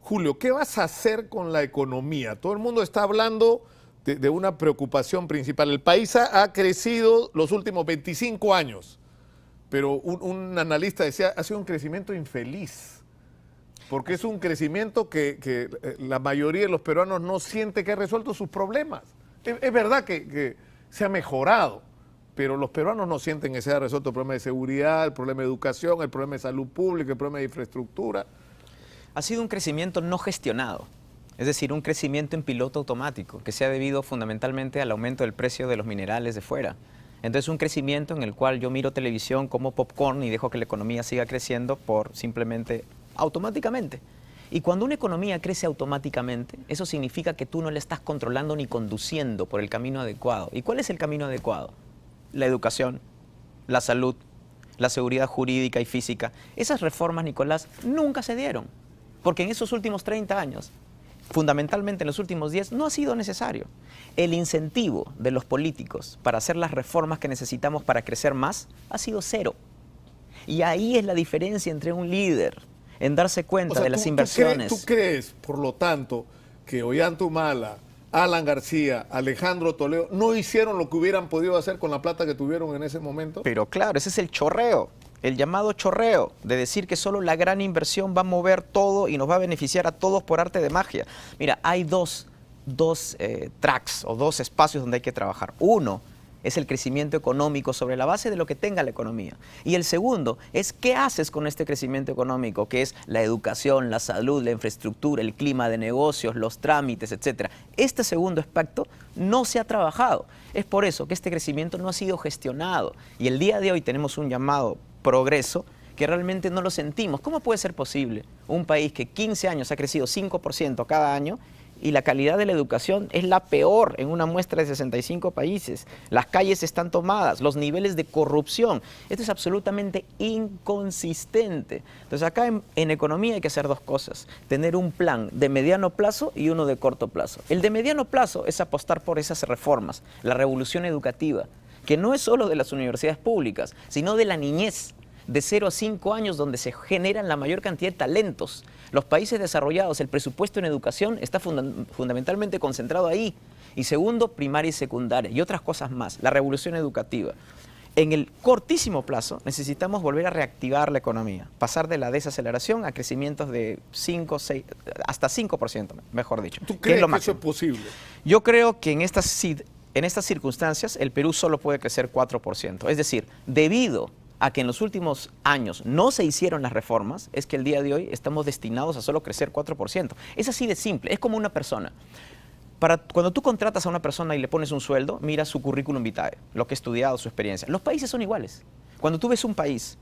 Julio, ¿qué vas a hacer con la economía? Todo el mundo está hablando de una preocupación principal. El país ha crecido los últimos 25 años, pero un analista decía, ha sido un crecimiento infeliz, porque es un crecimiento que la mayoría de los peruanos no siente que ha resuelto sus problemas. Es verdad que se ha mejorado, pero los peruanos no sienten que se ha resuelto el problema de seguridad, el problema de educación, el problema de salud pública, el problema de infraestructura. Ha sido un crecimiento no gestionado, es decir, un crecimiento en piloto automático, que se ha debido fundamentalmente al aumento del precio de los minerales de fuera. Entonces, un crecimiento en el cual yo miro televisión como popcorn y dejo que la economía siga creciendo por simplemente automáticamente. Y cuando una economía crece automáticamente, eso significa que tú no la estás controlando ni conduciendo por el camino adecuado. ¿Y cuál es el camino adecuado? La educación, la salud, la seguridad jurídica y física. Esas reformas, Nicolás, nunca se dieron. Porque en esos últimos 30 años, fundamentalmente en los últimos 10, no ha sido necesario. El incentivo de los políticos para hacer las reformas que necesitamos para crecer más ha sido cero. Y ahí es la diferencia entre un líder en darse cuenta de las inversiones. ¿Tú crees, por lo tanto, que Ollanta-Humala, Alan García, Alejandro Toledo no hicieron lo que hubieran podido hacer con la plata que tuvieron en ese momento? Pero claro, ese es el chorreo. El llamado chorreo, de decir que solo la gran inversión va a mover todo y nos va a beneficiar a todos por arte de magia. Mira, hay dos tracks o dos espacios donde hay que trabajar. Uno es el crecimiento económico sobre la base de lo que tenga la economía. Y el segundo es qué haces con este crecimiento económico, que es la educación, la salud, la infraestructura, el clima de negocios, los trámites, etc. Este segundo aspecto no se ha trabajado. Es por eso que este crecimiento no ha sido gestionado. Y el día de hoy tenemos un llamado progreso que realmente no lo sentimos. ¿Cómo puede ser posible un país que 15 años ha crecido 5% cada año y la calidad de la educación es la peor en una muestra de 65 países? Las calles están tomadas, los niveles de corrupción. Esto es absolutamente inconsistente. Entonces acá en economía hay que hacer dos cosas. Tener un plan de mediano plazo y uno de corto plazo. El de mediano plazo es apostar por esas reformas, la revolución educativa, que no es solo de las universidades públicas, sino de la niñez, de 0 a 5 años, donde se generan la mayor cantidad de talentos. Los países desarrollados, el presupuesto en educación está fundamentalmente concentrado ahí. Y segundo, primaria y secundaria, y otras cosas más, la revolución educativa. En el cortísimo plazo necesitamos volver a reactivar la economía, pasar de la desaceleración a crecimientos de 5, 6, hasta 5%, mejor dicho. ¿Tú crees que eso es posible? Yo creo que en estas circunstancias el Perú solo puede crecer 4%. Es decir, debido a que en los últimos años no se hicieron las reformas, es que el día de hoy estamos destinados a solo crecer 4%. Es así de simple, es como una persona. Cuando tú contratas a una persona y le pones un sueldo, mira su currículum vitae, lo que ha estudiado, su experiencia. Los países son iguales. Cuando tú ves un país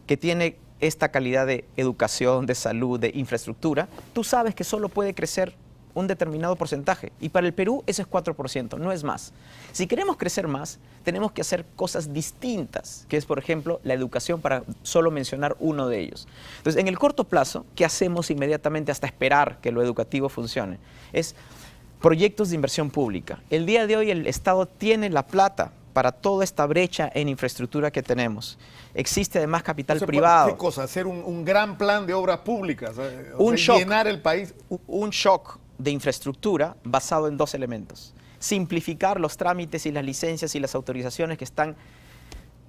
que tiene esta calidad de educación, de salud, de infraestructura, tú sabes que solo puede crecer un determinado porcentaje. Y para el Perú ese es 4%, no es más. Si queremos crecer más, tenemos que hacer cosas distintas, que es, por ejemplo, la educación, para solo mencionar uno de ellos. Entonces, en el corto plazo, ¿qué hacemos inmediatamente hasta esperar que lo educativo funcione? Es proyectos de inversión pública. El día de hoy el Estado tiene la plata para toda esta brecha en infraestructura que tenemos. Existe además capital privado. ¿Qué cosa? Hacer un gran plan de obras públicas, llenar el país. Un shock de infraestructura basado en dos elementos. Simplificar los trámites y las licencias y las autorizaciones que están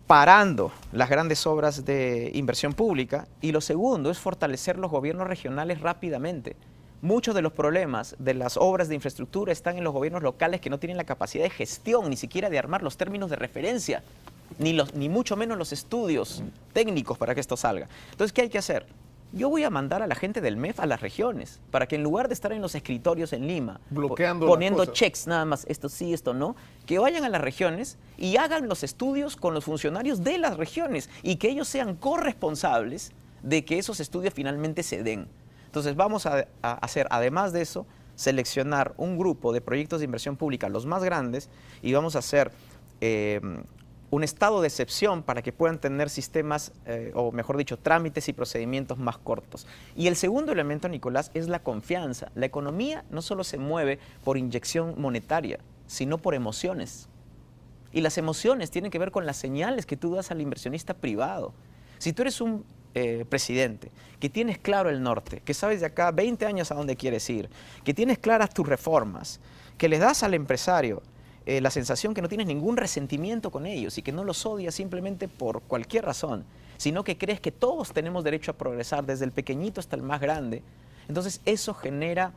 parando las grandes obras de inversión pública. Y lo segundo es fortalecer los gobiernos regionales rápidamente. Muchos de los problemas de las obras de infraestructura están en los gobiernos locales, que no tienen la capacidad de gestión, ni siquiera de armar los términos de referencia, ni mucho menos los estudios técnicos para que esto salga. Entonces, ¿qué hay que hacer? Yo voy a mandar a la gente del MEF a las regiones, para que en lugar de estar en los escritorios en Lima, poniendo checks nada más, esto sí, esto no, que vayan a las regiones y hagan los estudios con los funcionarios de las regiones y que ellos sean corresponsables de que esos estudios finalmente se den. Entonces vamos a hacer, además de eso, seleccionar un grupo de proyectos de inversión pública, los más grandes, y vamos a hacer un estado de excepción para que puedan tener sistemas, o mejor dicho, trámites y procedimientos más cortos. Y el segundo elemento, Nicolás, es la confianza. La economía no solo se mueve por inyección monetaria, sino por emociones. Y las emociones tienen que ver con las señales que tú das al inversionista privado. Si tú eres un presidente, que tienes claro el norte, que sabes de acá 20 años a dónde quieres ir, que tienes claras tus reformas, que le das al empresario la sensación que no tienes ningún resentimiento con ellos y que no los odias simplemente por cualquier razón, sino que crees que todos tenemos derecho a progresar, desde el pequeñito hasta el más grande, entonces eso genera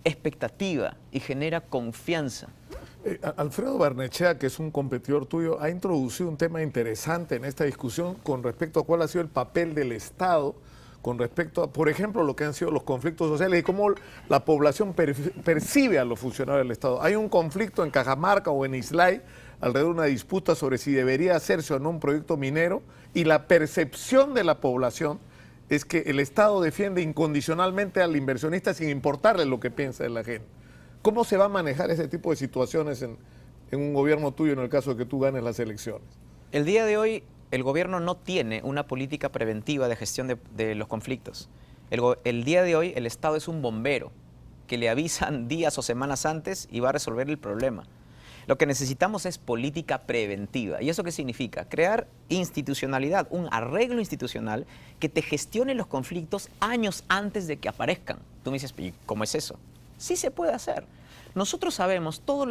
expectativa y genera confianza. Alfredo Barnechea, que es un competidor tuyo, ha introducido un tema interesante en esta discusión con respecto a cuál ha sido el papel del Estado con respecto a, por ejemplo, lo que han sido los conflictos sociales y cómo la población percibe a los funcionarios del Estado. Hay un conflicto en Cajamarca o en Islay alrededor de una disputa sobre si debería hacerse o no un proyecto minero, y la percepción de la población es que el Estado defiende incondicionalmente al inversionista sin importarle lo que piensa de la gente. ¿Cómo se va a manejar ese tipo de situaciones en un gobierno tuyo en el caso de que tú ganes las elecciones? El día de hoy el gobierno no tiene una política preventiva de gestión de los conflictos. El día de hoy el Estado es un bombero que le avisan días o semanas antes y va a resolver el problema. Lo que necesitamos es política preventiva. ¿Y eso qué significa? Crear institucionalidad, un arreglo institucional que te gestione los conflictos años antes de que aparezcan. Tú me dices, ¿y cómo es eso? Sí se puede hacer. Nosotros sabemos todos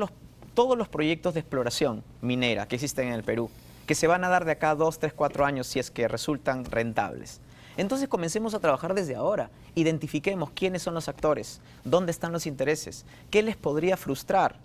los proyectos de exploración minera que existen en el Perú, que se van a dar de acá a 2, 3, 4 años si es que resultan rentables. Entonces comencemos a trabajar desde ahora. Identifiquemos quiénes son los actores, dónde están los intereses, qué les podría frustrar.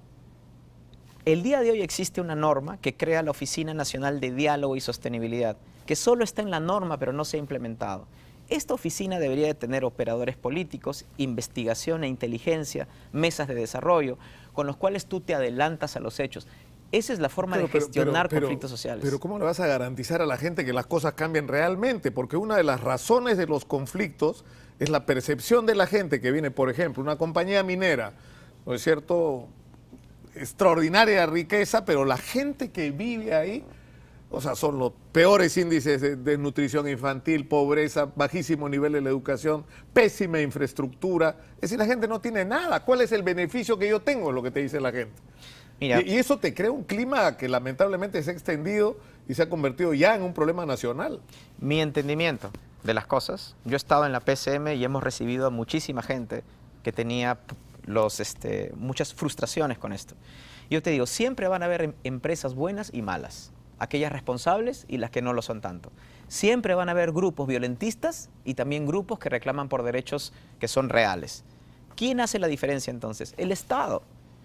El día de hoy existe una norma que crea la Oficina Nacional de Diálogo y Sostenibilidad, que solo está en la norma pero no se ha implementado. Esta oficina debería de tener operadores políticos, investigación e inteligencia, mesas de desarrollo, con los cuales tú te adelantas a los hechos. Esa es la forma de gestionar conflictos sociales. Pero ¿cómo le vas a garantizar a la gente que las cosas cambien realmente? Porque una de las razones de los conflictos es la percepción de la gente que viene, por ejemplo, una compañía minera, ¿no es cierto?, extraordinaria riqueza, pero la gente que vive ahí, o sea, son los peores índices de desnutrición infantil, pobreza, bajísimo nivel de la educación, pésima infraestructura. Es decir, la gente no tiene nada. ¿Cuál es el beneficio que yo tengo? Es lo que te dice la gente. Mira, y eso te crea un clima que lamentablemente se ha extendido y se ha convertido ya en un problema nacional. Mi entendimiento de las cosas, yo he estado en la PCM y hemos recibido a muchísima gente que tenía muchas frustraciones con esto. Yo te digo, siempre van a haber empresas buenas y malas, aquellas responsables y las que no lo son tanto. Siempre van a haber grupos violentistas y también grupos que reclaman por derechos que son reales. ¿Quién hace la diferencia entonces? El Estado.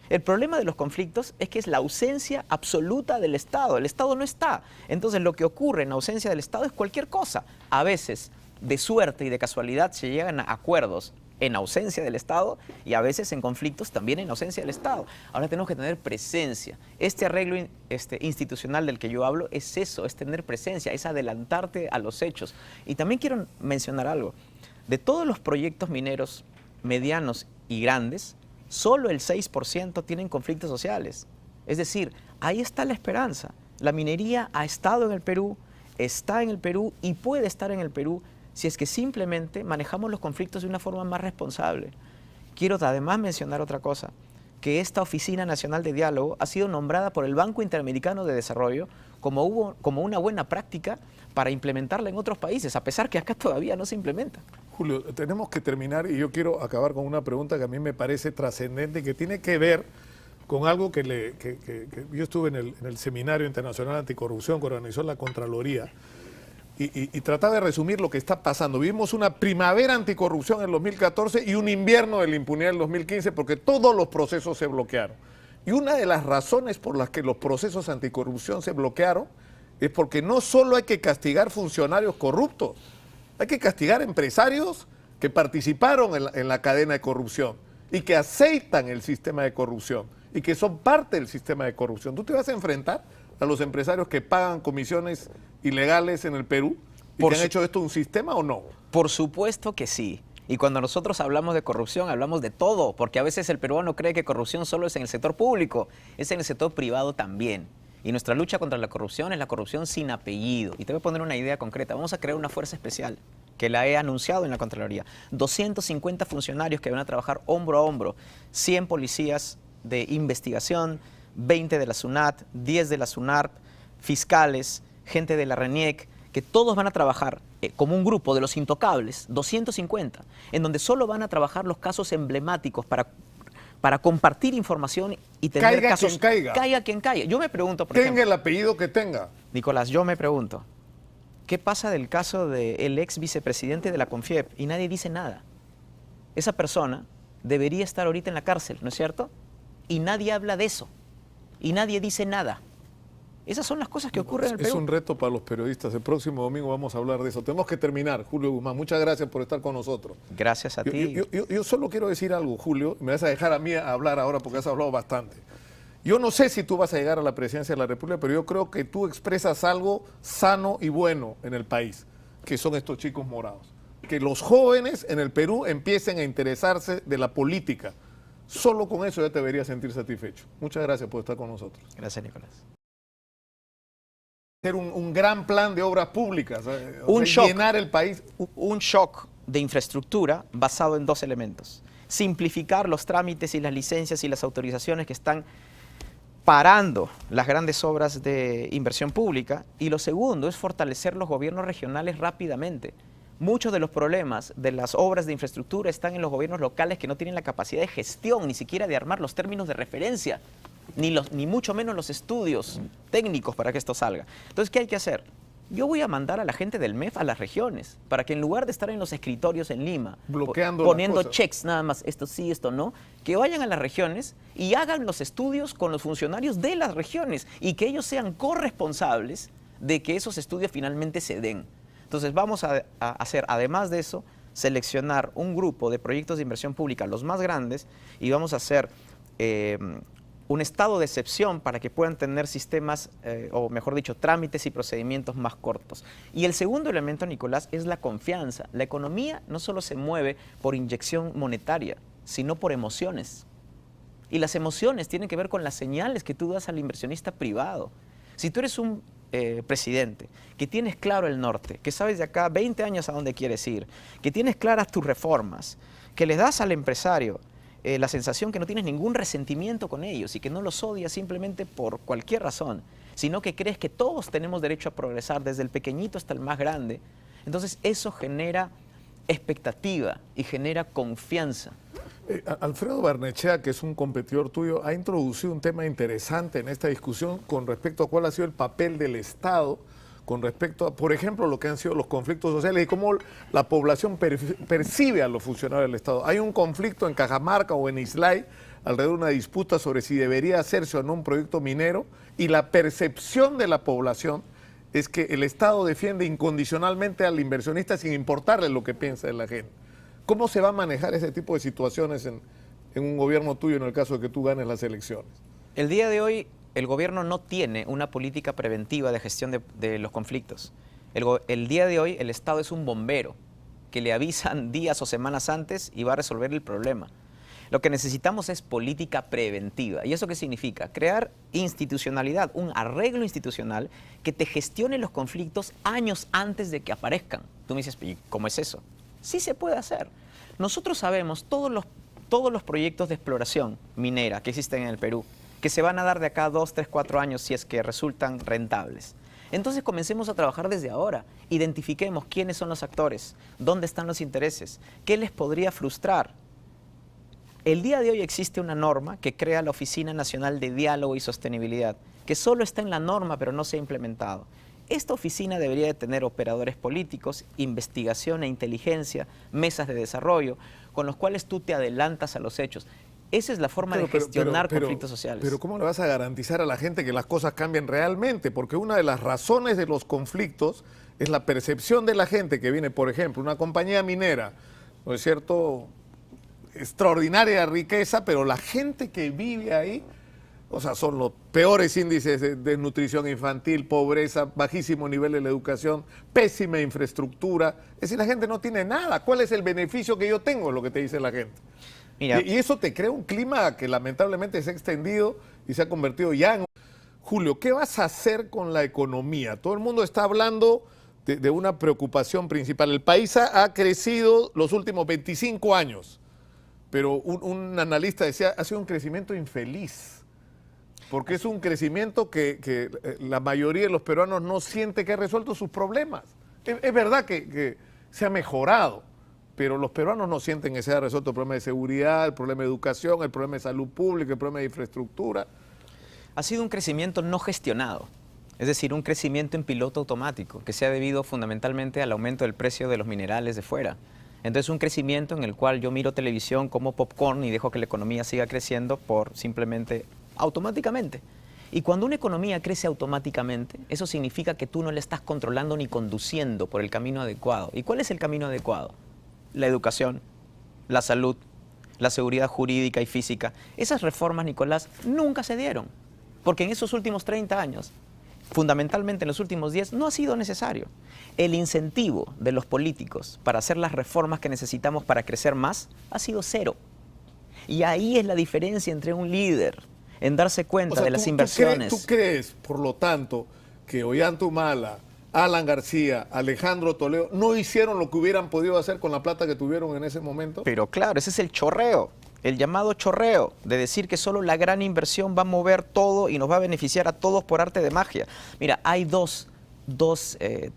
El problema de los conflictos es que es la ausencia absoluta del Estado. El Estado no está. Entonces lo que ocurre en ausencia del Estado es cualquier cosa. A veces, de suerte y de casualidad, se llegan a acuerdos en ausencia del Estado y a veces en conflictos también en ausencia del Estado. Ahora tenemos que tener presencia. Este arreglo institucional del que yo hablo es eso, es tener presencia, es adelantarte a los hechos. Y también quiero mencionar algo. De todos los proyectos mineros medianos y grandes, solo el 6% tienen conflictos sociales. Es decir, ahí está la esperanza. La minería ha estado en el Perú, está en el Perú y puede estar en el Perú si es que simplemente manejamos los conflictos de una forma más responsable. Quiero además mencionar otra cosa, que esta Oficina Nacional de Diálogo ha sido nombrada por el Banco Interamericano de Desarrollo como una buena práctica para implementarla en otros países, a pesar que acá todavía no se implementa. Julio, tenemos que terminar y yo quiero acabar con una pregunta que a mí me parece trascendente y que tiene que ver con algo que yo estuve en el Seminario Internacional Anticorrupción que organizó la Contraloría. Y trataba de resumir lo que está pasando. Vivimos una primavera anticorrupción en el 2014 y un invierno de la impunidad en el 2015 porque todos los procesos se bloquearon. Y una de las razones por las que los procesos anticorrupción se bloquearon es porque no solo hay que castigar funcionarios corruptos, hay que castigar empresarios que participaron en la cadena de corrupción y que aceitan el sistema de corrupción y que son parte del sistema de corrupción. ¿Tú te vas a enfrentar a los empresarios que pagan comisiones ilegales en el Perú y que han hecho esto un sistema o no? Por supuesto que sí. Y cuando nosotros hablamos de corrupción, hablamos de todo, porque a veces el peruano cree que corrupción solo es en el sector público, es en el sector privado también. Y nuestra lucha contra la corrupción es la corrupción sin apellido. Y te voy a poner una idea concreta. Vamos a crear una fuerza especial, que la he anunciado en la Contraloría. 250 funcionarios que van a trabajar hombro a hombro, 100 policías de investigación, 20 de la SUNAT, 10 de la SUNARP, fiscales, gente de la RENIEC, que todos van a trabajar como un grupo de los intocables, 250, en donde solo van a trabajar los casos emblemáticos para compartir información y tener Caiga casos. quien caiga. Caiga quien caiga. Yo me pregunto, por Tenga ejemplo, el apellido que tenga. Nicolás, yo me pregunto, ¿qué pasa del caso del ex vicepresidente de la CONFIEP? Y nadie dice nada. Esa persona debería estar ahorita en la cárcel, ¿no es cierto? Y nadie habla de eso. Y nadie dice nada. Esas son las cosas que ocurren en el Es Perú. un reto para los periodistas. El próximo domingo vamos a hablar de eso. Tenemos que terminar. Julio Guzmán, muchas gracias por estar con nosotros. Gracias a ti. Yo solo quiero decir algo, Julio. Me vas a dejar a mí hablar ahora porque has hablado bastante. Yo no sé si tú vas a llegar a la presidencia de la República, pero yo creo que tú expresas algo sano y bueno en el país, que son estos chicos morados. Que los jóvenes en el Perú empiecen a interesarse de la política. Solo con eso ya te deberías sentir satisfecho. Muchas gracias por estar con nosotros. Gracias, Nicolás. Hacer un gran plan de obras públicas, Un shock. llenar el país. Un shock de infraestructura basado en dos elementos. Simplificar los trámites y las licencias y las autorizaciones que están parando las grandes obras de inversión pública. Y lo segundo es fortalecer los gobiernos regionales rápidamente. Muchos de los problemas de las obras de infraestructura están en los gobiernos locales que no tienen la capacidad de gestión, ni siquiera de armar los términos de referencia, ni mucho menos los estudios técnicos para que esto salga. Entonces, ¿qué hay que hacer? Yo voy a mandar a la gente del MEF a las regiones, para que en lugar de estar en los escritorios en Lima, bloqueando poniendo las cosas, checks nada más, esto sí, esto no, que vayan a las regiones y hagan los estudios con los funcionarios de las regiones y que ellos sean corresponsables de que esos estudios finalmente se den. Entonces vamos a hacer, además de eso, seleccionar un grupo de proyectos de inversión pública, los más grandes, y vamos a hacer un estado de excepción para que puedan tener sistemas, o mejor dicho, trámites y procedimientos más cortos. Y el segundo elemento, Nicolás, es la confianza. La economía no solo se mueve por inyección monetaria, sino por emociones. Y las emociones tienen que ver con las señales que tú das al inversionista privado. Si tú eres un presidente, que tienes claro el norte, que sabes de acá 20 años a dónde quieres ir, que tienes claras tus reformas, que le das al empresario la sensación que no tienes ningún resentimiento con ellos y que no los odias simplemente por cualquier razón, sino que crees que todos tenemos derecho a progresar desde el pequeñito hasta el más grande, entonces eso genera expectativa y genera confianza. Alfredo Barnechea, que es un competidor tuyo, ha introducido un tema interesante en esta discusión con respecto a cuál ha sido el papel del Estado, con respecto a, por ejemplo, lo que han sido los conflictos sociales y cómo la población percibe a los funcionarios del Estado. Hay un conflicto en Cajamarca o en Islay alrededor de una disputa sobre si debería hacerse o no un proyecto minero, y la percepción de la población es que el Estado defiende incondicionalmente al inversionista sin importarle lo que piensa de la gente. ¿Cómo se va a manejar ese tipo de situaciones en un gobierno tuyo en el caso de que tú ganes las elecciones? El día de hoy el gobierno no tiene una política preventiva de gestión de los conflictos. El día de hoy el Estado es un bombero que le avisan días o semanas antes y va a resolver el problema. Lo que necesitamos es política preventiva. ¿Y eso qué significa? Crear institucionalidad, un arreglo institucional que te gestione los conflictos años antes de que aparezcan. Tú me dices, ¿y cómo es eso? Sí se puede hacer. Nosotros sabemos todos los proyectos de exploración minera que existen en el Perú, que se van a dar de acá a 2, 3, 4 años si es que resultan rentables. Entonces comencemos a trabajar desde ahora, identifiquemos quiénes son los actores, dónde están los intereses, qué les podría frustrar. El día de hoy existe una norma que crea la Oficina Nacional de Diálogo y Sostenibilidad, que solo está en la norma pero no se ha implementado. Esta oficina debería de tener operadores políticos, investigación e inteligencia, mesas de desarrollo, con los cuales tú te adelantas a los hechos. Esa es la forma de gestionar conflictos sociales. Pero ¿cómo le vas a garantizar a la gente que las cosas cambien realmente? Porque una de las razones de los conflictos es la percepción de la gente que viene, por ejemplo, una compañía minera, ¿no es cierto?, extraordinaria riqueza, pero la gente que vive ahí, o sea, son los peores índices de desnutrición infantil, pobreza, bajísimo nivel de la educación, pésima infraestructura. Es decir, la gente no tiene nada. ¿Cuál es el beneficio que yo tengo? Es lo que te dice la gente. Mira, Y eso te crea un clima que lamentablemente se ha extendido y se ha convertido ya en... Julio, ¿qué vas a hacer con la economía? Todo el mundo está hablando de una preocupación principal. El país ha crecido los últimos 25 años, pero un analista decía, ha sido un crecimiento infeliz. porque es un crecimiento que la mayoría de los peruanos no siente que ha resuelto sus problemas. Es verdad que se ha mejorado, pero los peruanos no sienten que se ha resuelto el problema de seguridad, el problema de educación, el problema de salud pública, el problema de infraestructura. Ha sido un crecimiento no gestionado, es decir, un crecimiento en piloto automático, que se ha debido fundamentalmente al aumento del precio de los minerales de fuera. Entonces, un crecimiento en el cual yo miro televisión como popcorn y dejo que la economía siga creciendo por simplemente automáticamente. Y cuando una economía crece automáticamente, eso significa que tú no la estás controlando ni conduciendo por el camino adecuado. ¿Y cuál es el camino adecuado? La educación, la salud, la seguridad jurídica y física. Esas reformas, Nicolás, nunca se dieron, porque en esos últimos 30 años, fundamentalmente en los últimos 10, no ha sido necesario. El incentivo de los políticos para hacer las reformas que necesitamos para crecer más ha sido cero. Y ahí es la diferencia entre un líder en darse cuenta de las inversiones. ¿Tú crees, por lo tanto, que Ollanta Humala, Alan García, Alejandro Toledo no hicieron lo que hubieran podido hacer con la plata que tuvieron en ese momento? Pero claro, ese es el chorreo, el llamado chorreo, de decir que solo la gran inversión va a mover todo y nos va a beneficiar a todos por arte de magia. Mira, hay dos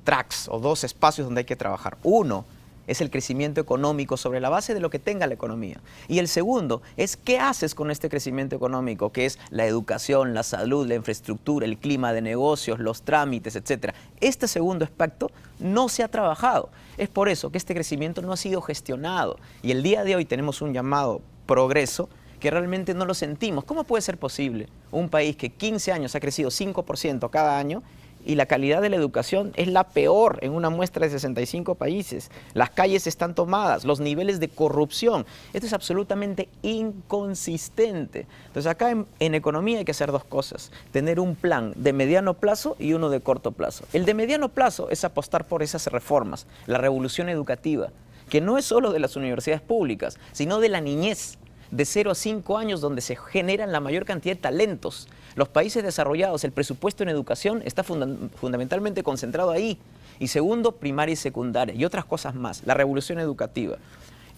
tracks o dos espacios donde hay que trabajar. Uno es el crecimiento económico sobre la base de lo que tenga la economía. Y el segundo es qué haces con este crecimiento económico, que es la educación, la salud, la infraestructura, el clima de negocios, los trámites, etc. Este segundo aspecto no se ha trabajado. Es por eso que este crecimiento no ha sido gestionado. Y el día de hoy tenemos un llamado progreso que realmente no lo sentimos. ¿Cómo puede ser posible un país que 15 años ha crecido 5% cada año y la calidad de la educación es la peor en una muestra de 65 países? Las calles están tomadas, los niveles de corrupción. Esto es absolutamente inconsistente. Entonces acá en economía hay que hacer dos cosas. Tener un plan de mediano plazo y uno de corto plazo. El de mediano plazo es apostar por esas reformas, la revolución educativa, que no es solo de las universidades públicas, sino de la niñez, de 0 a 5 años, donde se generan la mayor cantidad de talentos. Los países desarrollados, el presupuesto en educación está fundamentalmente concentrado ahí. Y segundo, primaria y secundaria, y otras cosas más, la revolución educativa.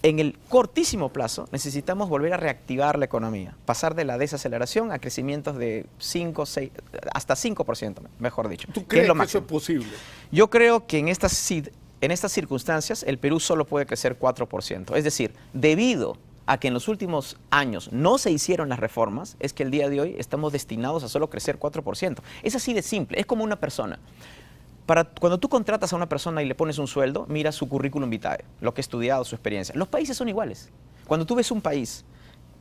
En el cortísimo plazo necesitamos volver a reactivar la economía, pasar de la desaceleración a crecimientos de 5, 6, hasta 5%, mejor dicho. ¿Tú crees que eso es posible? Yo creo que en estas circunstancias el Perú solo puede crecer 4%. Es decir, debido a que en los últimos años no se hicieron las reformas, es que el día de hoy estamos destinados a solo crecer 4%. Es así de simple, es como una persona. Cuando tú contratas a una persona y le pones un sueldo, mira su currículum vitae, lo que ha estudiado, su experiencia. Los países son iguales. Cuando tú ves un país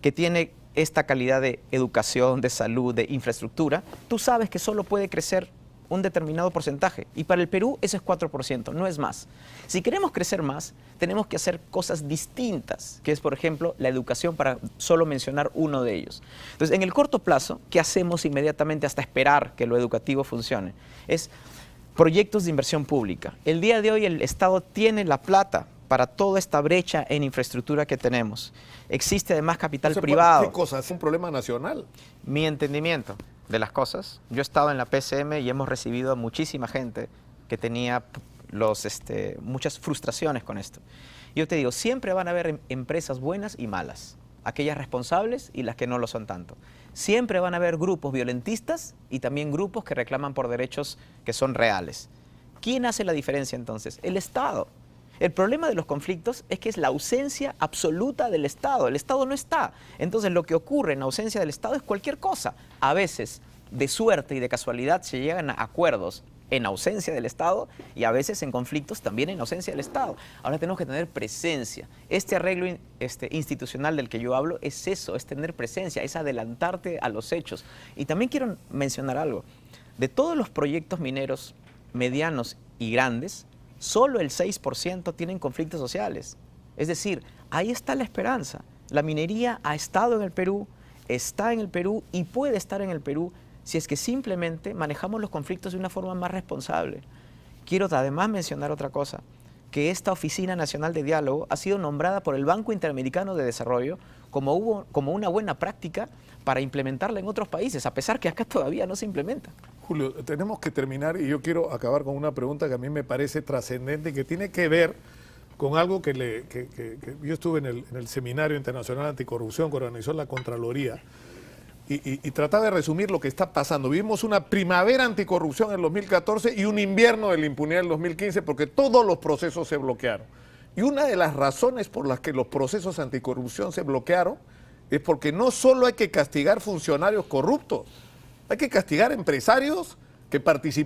que tiene esta calidad de educación, de salud, de infraestructura, tú sabes que solo puede crecer un determinado porcentaje. Y para el Perú ese es 4%, no es más. Si queremos crecer más, tenemos que hacer cosas distintas, que es, por ejemplo, la educación, para solo mencionar uno de ellos. Entonces, en el corto plazo, ¿qué hacemos inmediatamente hasta esperar que lo educativo funcione? Es proyectos de inversión pública. El día de hoy el Estado tiene la plata para toda esta brecha en infraestructura que tenemos. Existe además capital privado. ¿Qué cosa? ¿Es un problema nacional? Mi entendimiento de las cosas. Yo he estado en la PCM y hemos recibido a muchísima gente que tenía muchas frustraciones con esto. Yo te digo, siempre van a haber empresas buenas y malas, aquellas responsables y las que no lo son tanto. Siempre van a haber grupos violentistas y también grupos que reclaman por derechos que son reales. ¿Quién hace la diferencia entonces? El Estado. El problema de los conflictos es que es la ausencia absoluta del Estado. El Estado no está. Entonces lo que ocurre en ausencia del Estado es cualquier cosa. A veces, de suerte y de casualidad, se llegan a acuerdos en ausencia del Estado y a veces en conflictos también en ausencia del Estado. Ahora tenemos que tener presencia. Este arreglo institucional del que yo hablo es eso, es tener presencia, es adelantarte a los hechos. Y también quiero mencionar algo. De todos los proyectos mineros medianos y grandes, solo el 6% tienen conflictos sociales. Es decir, ahí está la esperanza. La minería ha estado en el Perú, está en el Perú y puede estar en el Perú si es que simplemente manejamos los conflictos de una forma más responsable. Quiero además mencionar otra cosa, que esta Oficina Nacional de Diálogo ha sido nombrada por el Banco Interamericano de Desarrollo como una buena práctica para implementarla en otros países, a pesar que acá todavía no se implementa. Julio, tenemos que terminar y yo quiero acabar con una pregunta que a mí me parece trascendente y que tiene que ver con algo que yo estuve en el Seminario Internacional Anticorrupción que organizó la Contraloría. y tratar de resumir lo que está pasando. Vivimos una primavera anticorrupción en el 2014 y un invierno de la impunidad en el 2015 porque todos los procesos se bloquearon. Y una de las razones por las que los procesos anticorrupción se bloquearon es porque no solo hay que castigar funcionarios corruptos, hay que castigar empresarios que participan